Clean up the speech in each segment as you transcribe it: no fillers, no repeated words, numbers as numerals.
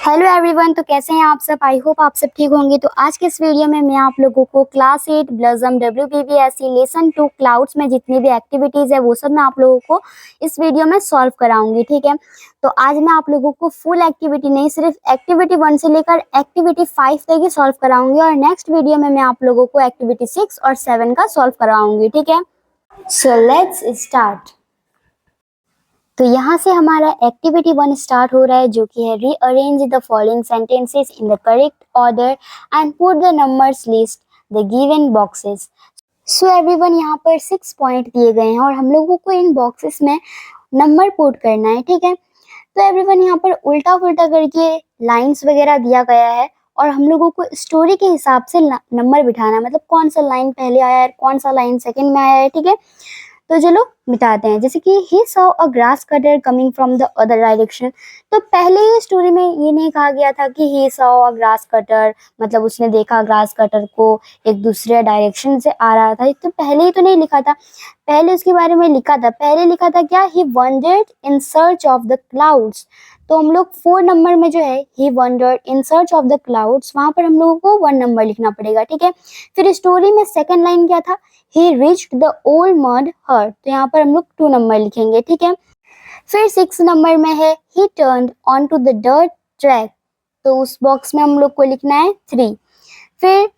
Hello everyone. तो कैसे हैं आप सब? आई होप आप सब ठीक होंगे। तो आज के इस वीडियो में मैं आप लोगों को class 8 blossom WPPSC lesson 2 clouds में जितनी भी एक्टिविटीज़ है वो सब मैं आप लोगों को इस वीडियो में सॉल्व कराऊंगी। ठीक है, तो आज मैं आप लोगों को फुल एक्टिविटी नहीं, सिर्फ एक्टिविटी 1 से लेकर एक्टिविटी 5 तक ही सॉल्व कराऊंगी और नेक्स्ट वीडियो में मैं आप लोगों को एक्टिविटी 6 और 7 का सॉल्व कराऊंगी। ठीक है, सो लेट्स स्टार्ट। तो यहाँ से हमारा एक्टिविटी 1 स्टार्ट हो रहा है, जो कि है rearrange the following sentences in the correct order and put the numbers list the given boxes. So everyone, यहाँ पर 6 पॉइंट दिए गए हैं और हम लोगों को इन बॉक्सेस में नंबर पुट करना है। ठीक है, तो एवरीवन यहाँ पर उल्टा पुल्टा करके लाइंस वगैरह दिया गया है और हम लोगों को स्टोरी के हिसाब से नंबर बिठाना है, मतलब कौन सा लाइन पहले आया है, कौन सा लाइन सेकंड में आया है। ठीक है, तो चलो मिटाते हैं। जैसे कि he saw a grass cutter coming from the other direction. तो पहले ही स्टोरी में ये नहीं कहा गया था कि he saw a grass cutter, मतलब उसने देखा ग्रास कटर को एक दूसरे डायरेक्शन से आ रहा था। तो पहले ही तो नहीं लिखा था, पहले उसके बारे में लिखा था। पहले लिखा था क्या? He wandered in search of the clouds. तो हम लोग 4 नंबर में जो है he wandered in search of the clouds, वहां पर हम लोगों को 1 नंबर लिखना पड़ेगा। ठीक है, फिर स्टोरी में सेकंड लाइन क्या था? He reached the old mud hut, तो यहाँ पर हम लोग 2 नंबर लिखेंगे। ठीक है, फिर 6 नंबर में है he turned onto the dirt track, तो उस बॉक्स में हम लोग को लिखना है 3। फिर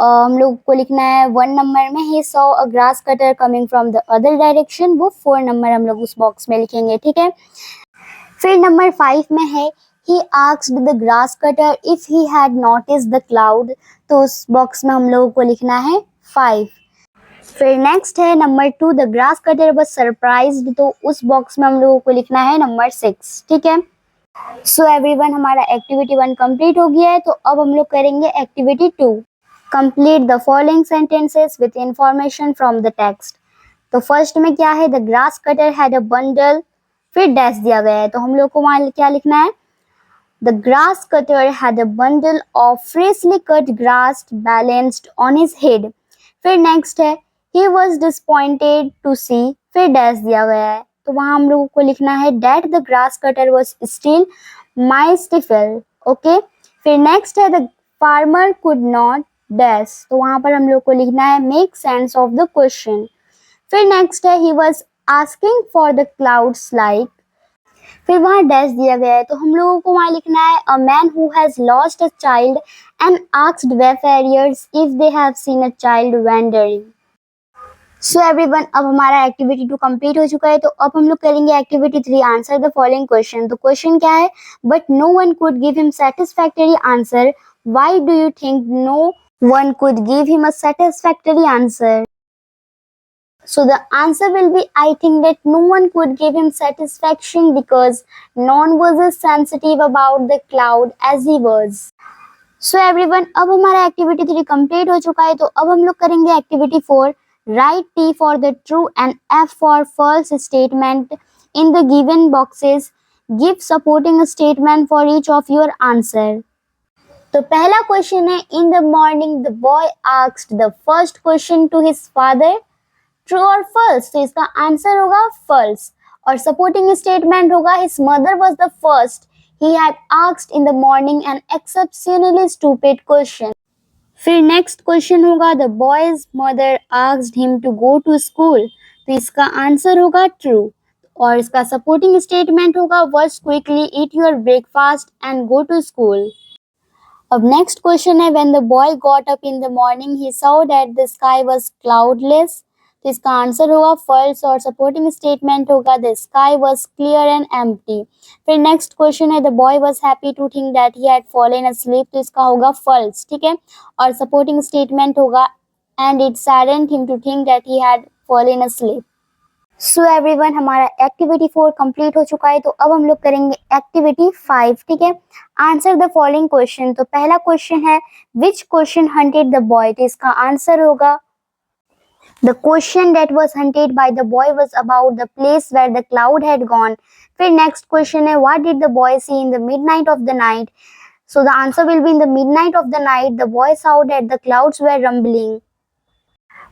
हम लोग को लिखना है 1 नंबर में he saw a grass cutter coming from the other direction, वो 4 नंबर हम लोग उस बॉक्स में लिखेंगे। ठीक है, फिर नंबर 5 में है he asked the grass cutter if he had noticed the cloud, तो उस बॉक्स में हम लोगों को लिखना है 5। फिर नेक्स्ट है number 2, the grass cutter was surprised, तो उस बॉक्स में हम लोगों को लिखना है नंबर 6। ठीक है, सो एवरीवन, हमारा एक्टिविटी 1 कंप्लीट हो गया है। तो अब हम लोग करेंगे activity 2, complete the following sentences with information from the text. तो फर्स्ट में क्या है? The grass cutter had a bundle, फिर डैश दिया गया है, तो हम लोग को वहां क्या लिखना है? The grass cutter had a bundle of freshly cut grass balanced on his head. फिर नेक्स्ट है he was disappointed to see, फिर डैश दिया गया है, तो वहां हम लोगों को लिखना है that the grass cutter was still mystical. Okay, फिर नेक्स्ट है the farmer could not dash, तो वहां पर हम लोग को लिखना है make sense of the question. फिर नेक्स्ट है he was asking for the clouds like, फिर वहां डैश दिया गया है, तो हम लोगों को वहां लिखना है a man who has lost a child and asked wayfarers if they have seen a child wandering. So everyone, अब हमारा एक्टिविटी 2 कंप्लीट हो चुका है। तो अब हम लोग करेंगे activity 3, answer the following question. तो क्वेश्चन क्या है? But no one could give him satisfactory answer, why do you think no one could give him a satisfactory answer? So the answer will be, I think that no one could give him satisfaction because none was as sensitive about the cloud as he was. So everyone, अब हमारा activity 3 complete हो चुका है। तो अब हम लोग करेंगे activity 4, write T for the true and F for false statement in the given boxes, give supporting statement for each of your answer. तो पहला क्वेश्चन है, in the morning the boy asked the first question to his father, true और false? तो इसका answer होगा false. और supporting statement होगा his mother was the first he had asked in the morning an exceptionally stupid question. फिर next question होगा the boy's mother asked him to go to school, तो इसका answer होगा true. और इसका supporting statement होगा watch quickly eat your breakfast and go to school. अब next question है when the boy got up in the morning he saw that the sky was cloudless, तो इसका आंसर होगा false और supporting statement होगा the sky was clear and empty. फिर next question है the boy was happy to think that he had fallen asleep, तो इसका होगा फॉल्स। ठीक है, और सपोर्टिंग स्टेटमेंट होगा and it saddened him to think that he had fallen asleep। So everyone, हमारा एक्टिविटी 4 कंप्लीट हो चुका है। तो अब हम लोग करेंगे एक्टिविटी 5। ठीक है, आंसर द फॉलोइंग क्वेश्चन। तो पहला क्वेश्चन है which question hunted the boy, तो इसका आंसर होगा the question that was hunted by the boy was about the place where the cloud had gone. फिर next question है what did the boy see in the midnight of the night? So the answer will be in the midnight of the night the boy saw that the clouds were rumbling.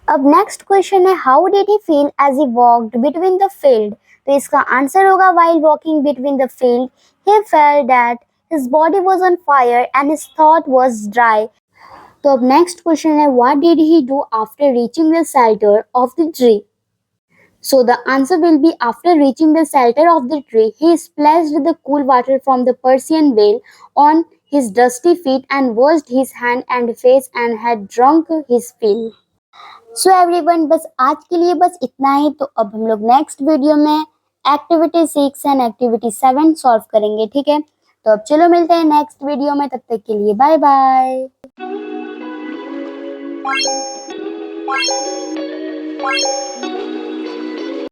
अब next question है how did he feel as he walked between the field? तो इसका answer होगा while walking between the field he felt that his body was on fire and his throat was dry. तो अब next question है, what did he do after reaching the shelter of the tree? So the answer will be, after reaching the shelter of the tree, he splashed the cool water from the Persian veil on his dusty feet and washed his hand and face and had drunk his fill. So everyone, बस आज के लिए बस इतना ही। तो अब हम लोग नेक्स्ट वीडियो में एक्टिविटी 6 एंड एक्टिविटी 7 सॉल्व करेंगे, ठीक है। तो अब चलो मिलते हैं नेक्स्ट वीडियो में, तब तक के लिए बाय बाय।